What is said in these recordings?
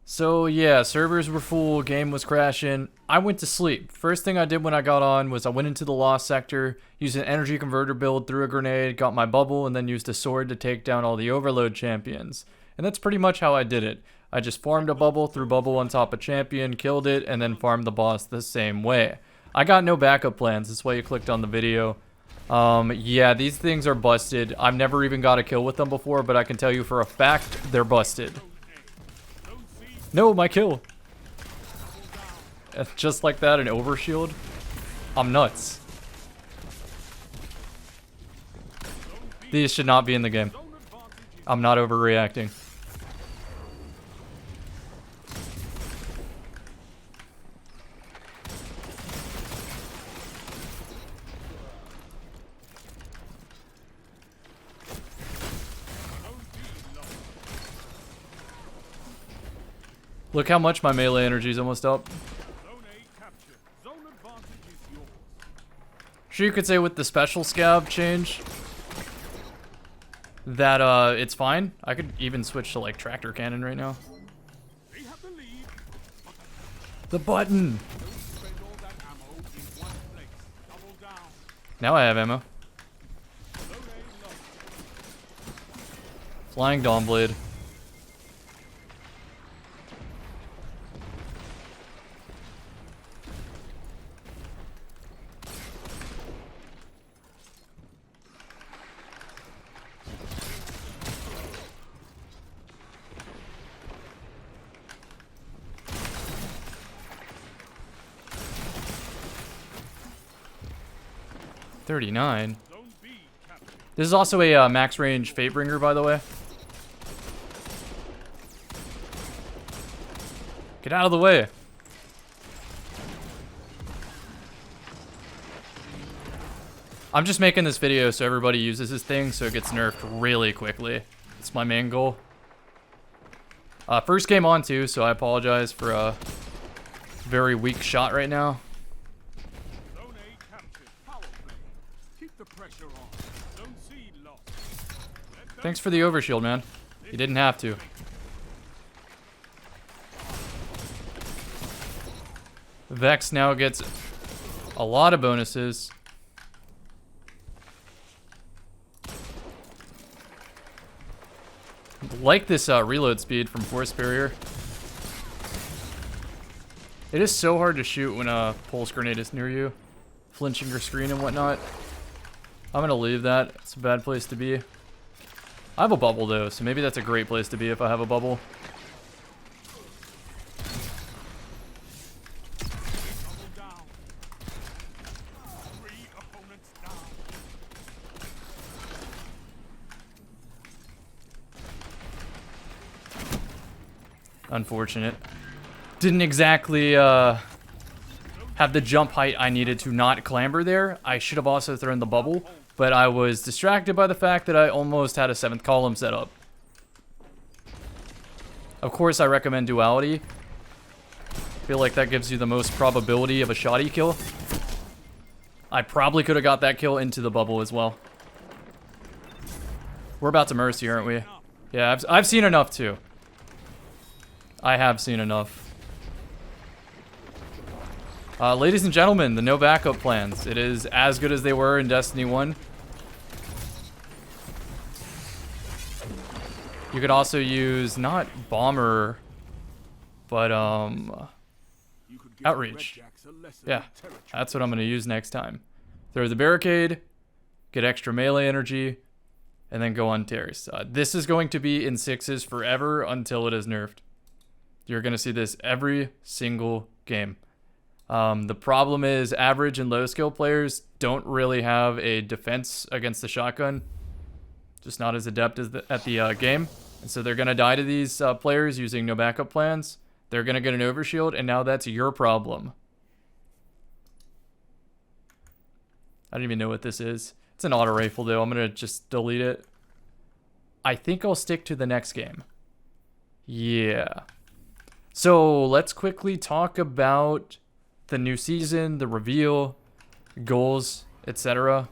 So yeah, servers were full, game was crashing. I went to sleep. First thing I did when I got on was I went into the lost sector, used an energy converter build, threw a grenade, got my bubble, and then used a sword to take down all the overload champions. And that's pretty much how I did it. I just farmed a bubble, threw bubble on top of champion, killed it, and then farmed the boss the same way. I got no backup plans, that's why you clicked on the video. Yeah, these things are busted. I've never even got a kill with them before, but I can tell you for a fact, they're busted. No, my kill. Just like that, an overshield. I'm nuts. These should not be in the game. I'm not overreacting. Look how much my melee energy is almost up. Sure, you could say with the special scab change that it's fine. I could even switch to like tractor cannon right now. The button. Now I have ammo. Flying Dawnblade. $39. This is also a max range Fatebringer, by the way. Get out of the way. I'm just making this video so everybody uses this thing so it gets nerfed really quickly. It's my main goal. First game on too, so I apologize for a very weak shot right now. Thanks for the overshield, man. You didn't have to. Vex now gets a lot of bonuses. Like this reload speed from Force Barrier. It is so hard to shoot when a pulse grenade is near you, flinching your screen and whatnot. I'm gonna leave that. It's a bad place to be. I have a bubble though, so maybe that's a great place to be if I have a bubble. Unfortunate. Didn't exactly have the jump height I needed to not clamber there. I should have also thrown the bubble, but I was distracted by the fact that I almost had a 7th column set up. Of course, I recommend duality. Feel like that gives you the most probability of a shoddy kill. I probably could have got that kill into the bubble as well. We're about to mercy, aren't we? Yeah, I've seen enough too. I have seen enough. Ladies and gentlemen, the no backup plans. It is as good as they were in Destiny 1. You could also use, not Bomber, but, Outreach. Yeah, that's what I'm going to use next time. Throw the barricade, get extra melee energy, and then go on tears. This is going to be in 6s forever until it is nerfed. You're going to see this every single game. The problem is average and low skill players don't really have a defense against the shotgun. Just not as adept as at the game. And so they're going to die to these players using no backup plans. They're going to get an overshield, and now that's your problem. I don't even know what this is. It's an auto rifle, though. I'm going to just delete it. I think I'll stick to the next game. Yeah. So let's quickly talk about the new season, the reveal, goals, etc.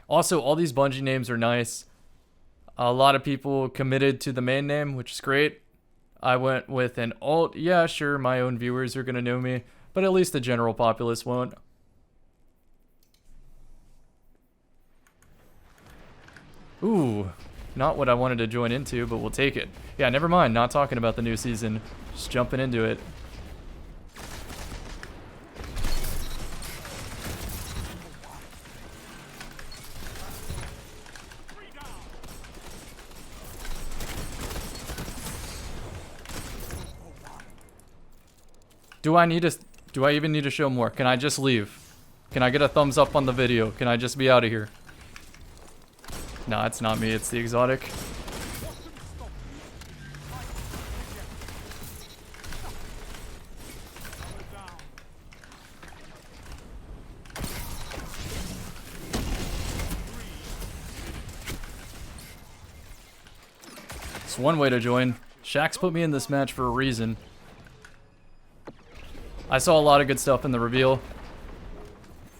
Also, all these Bungie names are nice. A lot of people committed to the main name, which is great. I went with an alt. Yeah, sure, my own viewers are gonna know me, but at least the general populace won't. Ooh, not what I wanted to join into, but we'll take it. Yeah, never mind, not talking about the new season. Just jumping into it. Do I even need to show more? Can I just leave? Can I get a thumbs up on the video? Can I just be out of here? No, it's not me, it's the exotic. It's one way to join. Shaxx put me in this match for a reason. I saw a lot of good stuff in the reveal.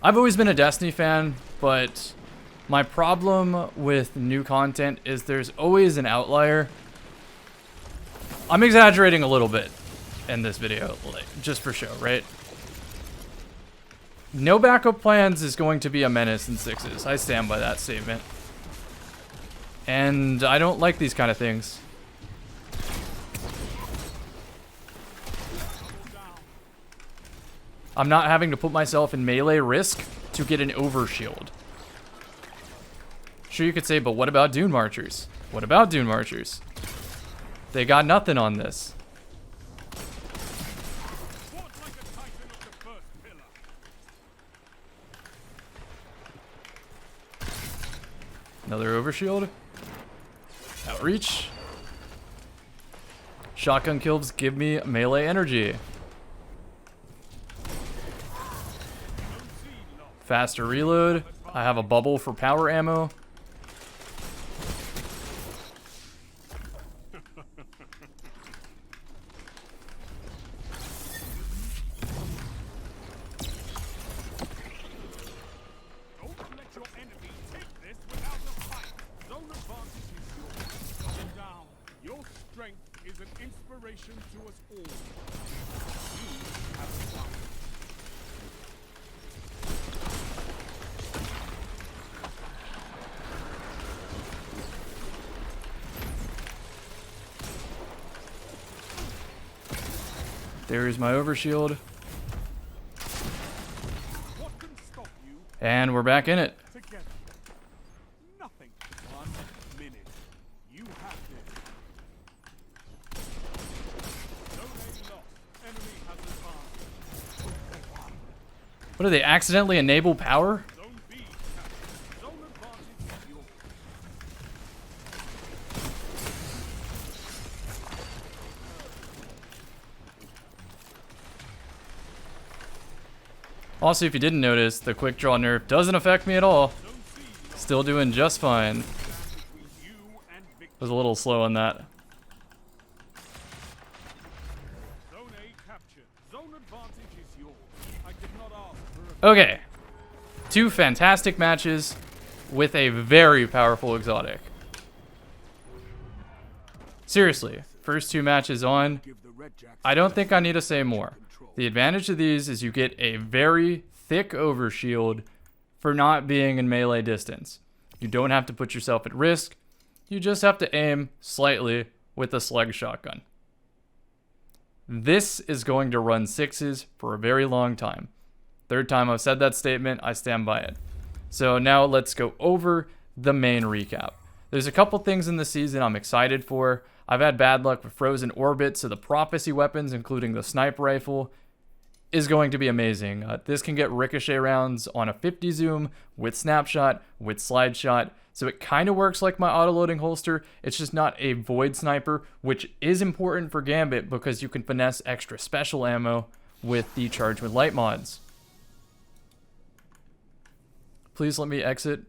I've always been a Destiny fan, but my problem with new content is there's always an outlier. I'm exaggerating a little bit in this video, like, just for show, right? No backup plans is going to be a menace in sixes. I stand by that statement. And I don't like these kind of things. I'm not having to put myself in melee risk to get an overshield. Sure, you could say, but what about Dune Marchers? What about Dune Marchers? They got nothing on this. Another overshield. Outreach. Shotgun kills give me melee energy. Faster reload. I have a bubble for power ammo. There's my overshield. And we're back in it. What do they accidentally enable power? Also, if you didn't notice, the quick draw nerf doesn't affect me at all. Still doing just fine. Was a little slow on that. Okay. 2 fantastic matches with a very powerful exotic. Seriously, first 2 matches on, I don't think I need to say more. The advantage of these is you get a very thick overshield for not being in melee distance. You don't have to put yourself at risk. You just have to aim slightly with a slug shotgun. This is going to run 6s for a very long time. Third time I've said that statement, I stand by it. So now let's go over the main recap. There's a couple things in the season I'm excited for. I've had bad luck with frozen orbits, so the prophecy weapons, including the sniper rifle, is going to be amazing. This can get ricochet rounds on a 50 zoom, with snapshot, with slide shot, so it kind of works like my auto-loading holster. It's just not a void sniper, which is important for Gambit because you can finesse extra special ammo with the charge with light mods. Please let me exit.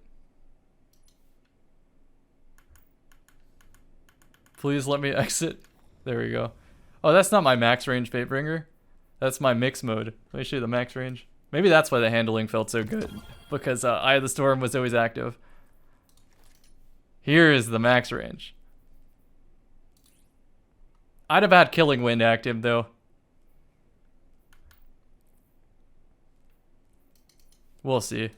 Please let me exit. There we go. Oh, that's not my max range Fatebringer. That's my mix mode. Let me show you the max range. Maybe that's why the handling felt so good. Because Eye of the Storm was always active. Here is the max range. I'd have had Killing Wind active, though. We'll see.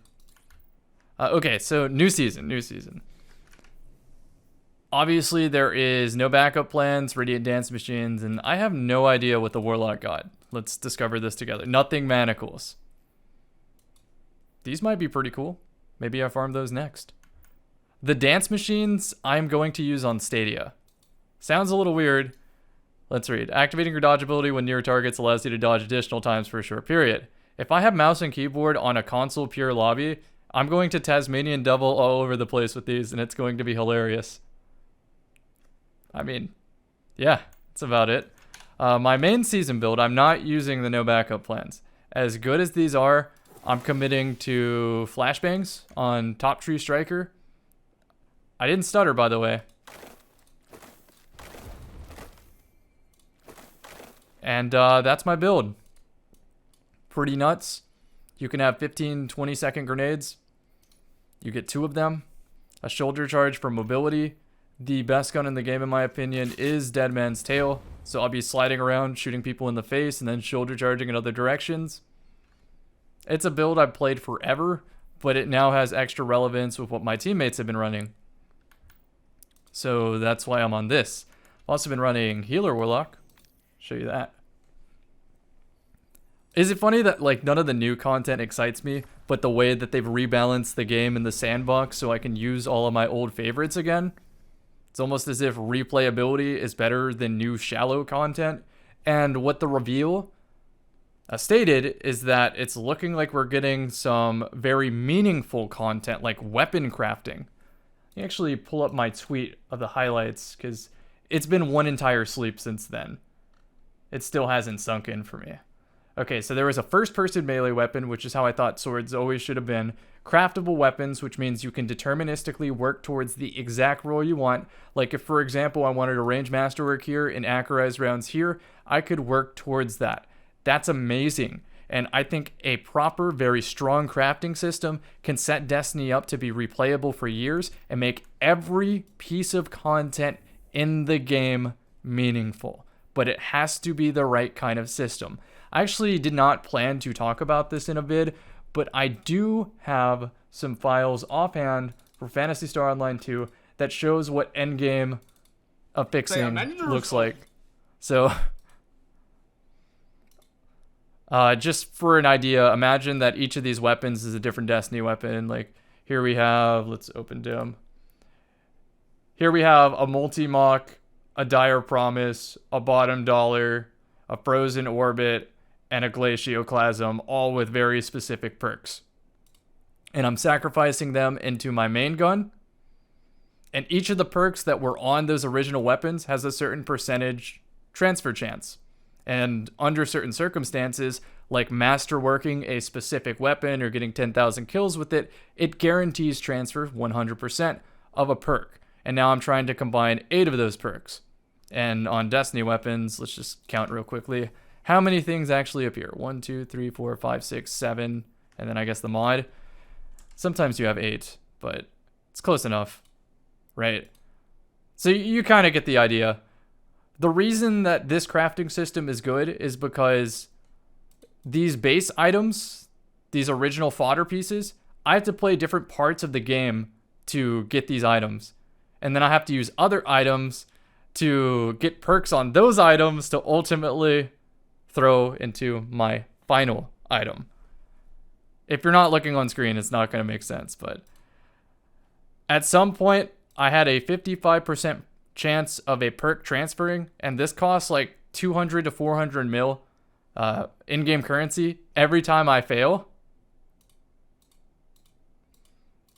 Okay, so new season. Obviously, there is no backup plans, Radiant Dance Machines, and I have no idea what the Warlock got. Let's discover this together. Nothing Manacles. These might be pretty cool. Maybe I farm those next. The Dance Machines, I'm going to use on Stadia. Sounds a little weird. Let's read. Activating your dodge ability when near targets allows you to dodge additional times for a short period. If I have mouse and keyboard on a console pure lobby, I'm going to Tasmanian Devil all over the place with these, and it's going to be hilarious. I mean, yeah, that's about it. My main season build, I'm not using the no backup plans. As good as these are, I'm committing to flashbangs on Top Tree Striker. I didn't stutter, by the way. And that's my build. Pretty nuts. You can have 15, 20-second grenades. You get 2 of them. A shoulder charge for mobility. The best gun in the game, in my opinion, is Dead Man's Tail. So I'll be sliding around, shooting people in the face, and then shoulder charging in other directions. It's a build I've played forever, but it now has extra relevance with what my teammates have been running. So that's why I'm on this. I've also been running Healer Warlock. Show you that. Is it funny that like none of the new content excites me, but the way that they've rebalanced the game in the sandbox so I can use all of my old favorites again? It's almost as if replayability is better than new shallow content. And what the reveal stated is that it's looking like we're getting some very meaningful content like weapon crafting. Let me actually pull up my tweet of the highlights because it's been one entire sleep since then. It still hasn't sunk in for me. Okay, so there was a first-person melee weapon, which is how I thought swords always should have been. Craftable weapons, which means you can deterministically work towards the exact role you want. Like if, for example, I wanted a range masterwork here and accurized rounds here, I could work towards that. That's amazing. And I think a proper, very strong crafting system can set Destiny up to be replayable for years and make every piece of content in the game meaningful. But it has to be the right kind of system. I actually did not plan to talk about this in a vid, but I do have some files offhand for Phantasy Star Online 2 that shows what endgame of fixing looks like. So, just for an idea, imagine that each of these weapons is a different Destiny weapon. Like, here we have, let's open Dim. Here we have a multi-mock, a dire promise, a bottom dollar, a frozen orbit, and a glacioclasm, all with very specific perks. And I'm sacrificing them into my main gun. And each of the perks that were on those original weapons has a certain percentage transfer chance. And under certain circumstances, like masterworking a specific weapon or getting 10,000 kills with it, it guarantees transfer 100% of a perk. And now I'm trying to combine 8 of those perks. And on Destiny weapons, let's just count real quickly. How many things actually appear? 1, 2, 3, 4, 5, 6, 7, and then I guess the mod. Sometimes you have 8, but it's close enough, right? So you kind of get the idea. The reason that this crafting system is good is because these base items, these original fodder pieces, I have to play different parts of the game to get these items. And then I have to use other items to get perks on those items to ultimately throw into my final item. If you're not looking on screen, it's not going to make sense, but at some point, I had a 55% chance of a perk transferring, and this costs like 200 to 400 mil in-game currency every time I fail.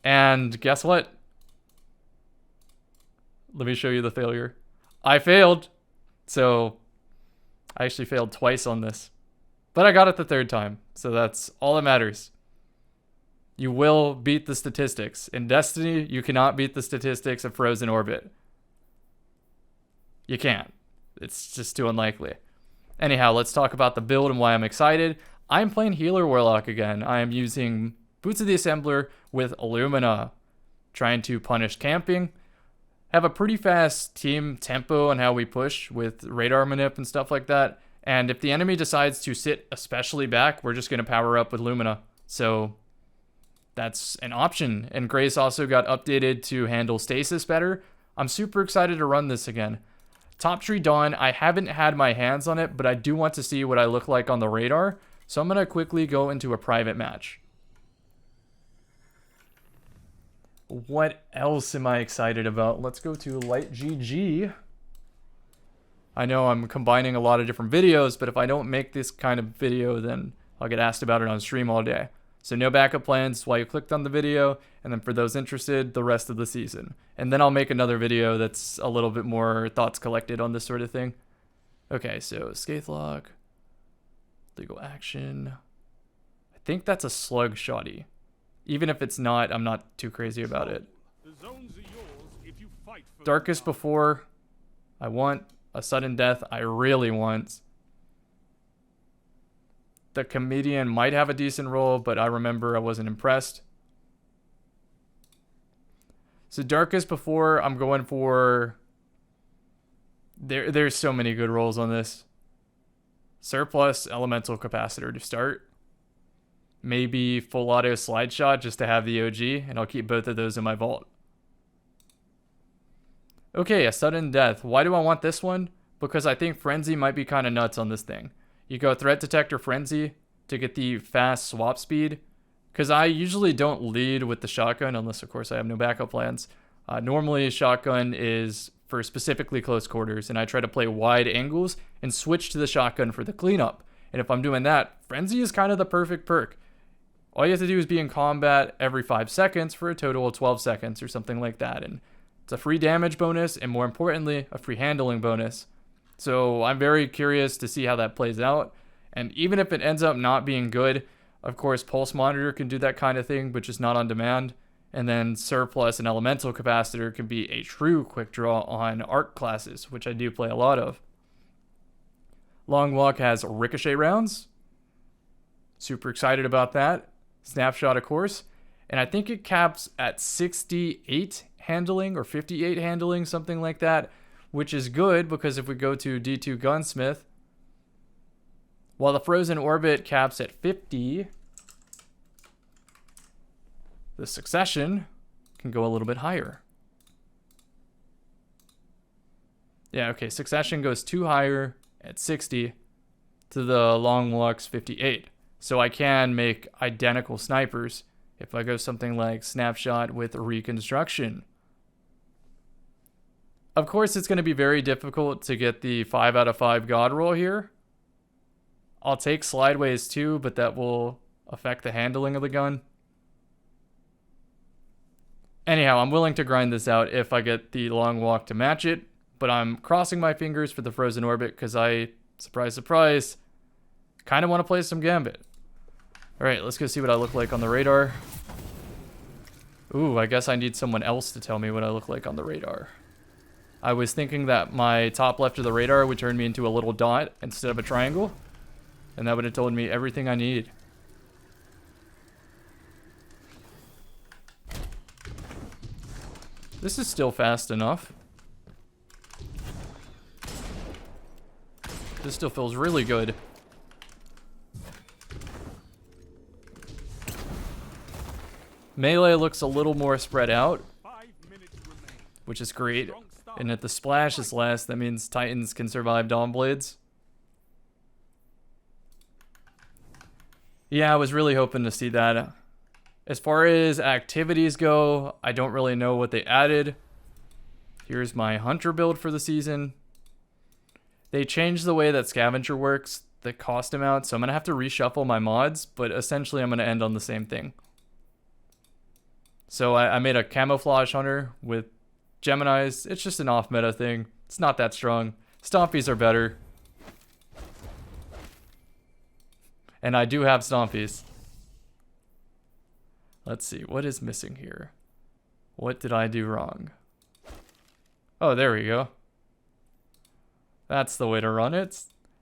And guess what? Let me show you the failure. I failed. So I actually failed twice on this, but I got it the 3rd time. So that's all that matters. You will beat the statistics. In Destiny, you cannot beat the statistics of Frozen Orbit. You can't. It's just too unlikely. Anyhow, let's talk about the build and why I'm excited. I'm playing Healer Warlock again. I am using Boots of the Assembler with Illumina, trying to punish camping. have a pretty fast team tempo on how we push with radar manip and stuff like that. And if the enemy decides to sit especially back, we're just going to power up with Lumina. So that's an option. And Grace also got updated to handle stasis better. I'm super excited to run this again. Top Tree Dawn, I haven't had my hands on it, but I do want to see what I look like on the radar. So I'm going to quickly go into a private match. What else am I excited about? Let's go to Light GG. I know I'm combining a lot of different videos, but if I don't make this kind of video, then I'll get asked about it on stream all day. So no backup plans while you clicked on the video, and then for those interested, the rest of the season. And then I'll make another video that's a little bit more thoughts collected on this sort of thing. Okay, so Skaithlock, legal action. I think that's a slug shoddy. Even if it's not, I'm not too crazy about it. Darkest Before, I want. A Sudden Death, I really want. The Comedian might have a decent role, but I remember I wasn't impressed. So Darkest Before, I'm going for... There's so many good roles on this. Surplus Elemental Capacitor to start. Maybe Full Auto Slide Shot just to have the OG, and I'll keep both of those in my vault. Okay, a Sudden Death. Why do I want this one? Because I think Frenzy might be kind of nuts on this thing. You go Threat Detector Frenzy to get the fast swap speed. Because I usually don't lead with the shotgun, unless of course I have no backup plans. Normally shotgun is for specifically close quarters, and I try to play wide angles and switch to the shotgun for the cleanup. And if I'm doing that, Frenzy is kind of the perfect perk. All you have to do is be in combat every 5 seconds for a total of 12 seconds or something like that. And it's a free damage bonus, and more importantly, a free handling bonus. So I'm very curious to see how that plays out. And even if it ends up not being good, of course, Pulse Monitor can do that kind of thing, but just not on demand. And then Surplus and Elemental Capacitor can be a true quick draw on Arc classes, which I do play a lot of. Long Walk has Ricochet rounds. Super excited about that. Snapshot, of course. And I think it caps at 68 handling or 58 handling, something like that, which is good because if we go to D2 Gunsmith, while the Frozen Orbit caps at 50, the Succession can go a little bit higher. Yeah, okay, Succession goes 2 higher at 60 to the Long Walk's 58. So I can make identical snipers if I go something like Snapshot with Reconstruction. Of course, it's going to be very difficult to get the 5 out of 5 God roll here. I'll take Slideways too, but that will affect the handling of the gun. Anyhow, I'm willing to grind this out if I get the Long Walk to match it, but I'm crossing my fingers for the Frozen Orbit because I, surprise, surprise, kind of want to play some Gambit. Alright, let's go see what I look like on the radar. Ooh, I guess I need someone else to tell me what I look like on the radar. I was thinking that my top left of the radar would turn me into a little dot instead of a triangle, and that would have told me everything I need. This is still fast enough. This still feels really good. Melee looks a little more spread out, which is great. And if the splash is less, that means Titans can survive Dawn Blades. Yeah, I was really hoping to see that. As far as activities go, I don't really know what they added. Here's my Hunter build for the season. They changed the way that Scavenger works, the cost amount, so I'm going to have to reshuffle my mods, but essentially I'm going to end on the same thing. So I made a Camouflage Hunter with Geminis. It's just an off-meta thing. It's not that strong. Stompies are better. And I do have Stompies. Let's see. What is missing here? What did I do wrong? Oh, there we go. That's the way to run it.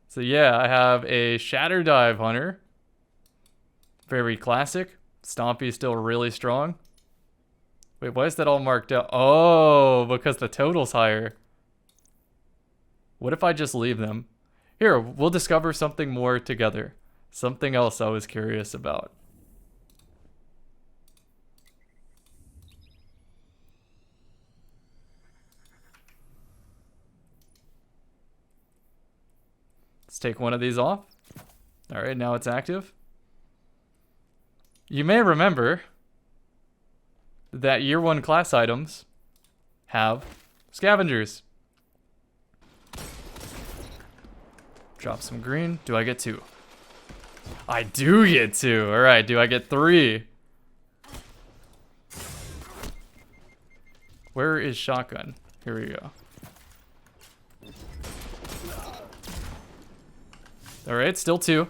So yeah, I have a Shatter Dive Hunter. Very classic. Stompy still really strong. Wait, why is that all marked out? Oh, because the total's higher. What if I just leave them? Here, we'll discover something more together. Something else I was curious about. Let's take one of these off. All right, now it's active. You may remember that year 1 class items have scavengers. Drop some green. Do I get 2? I do get 2. All right, do I get 3? Where is shotgun? Here we go. All right, still 2.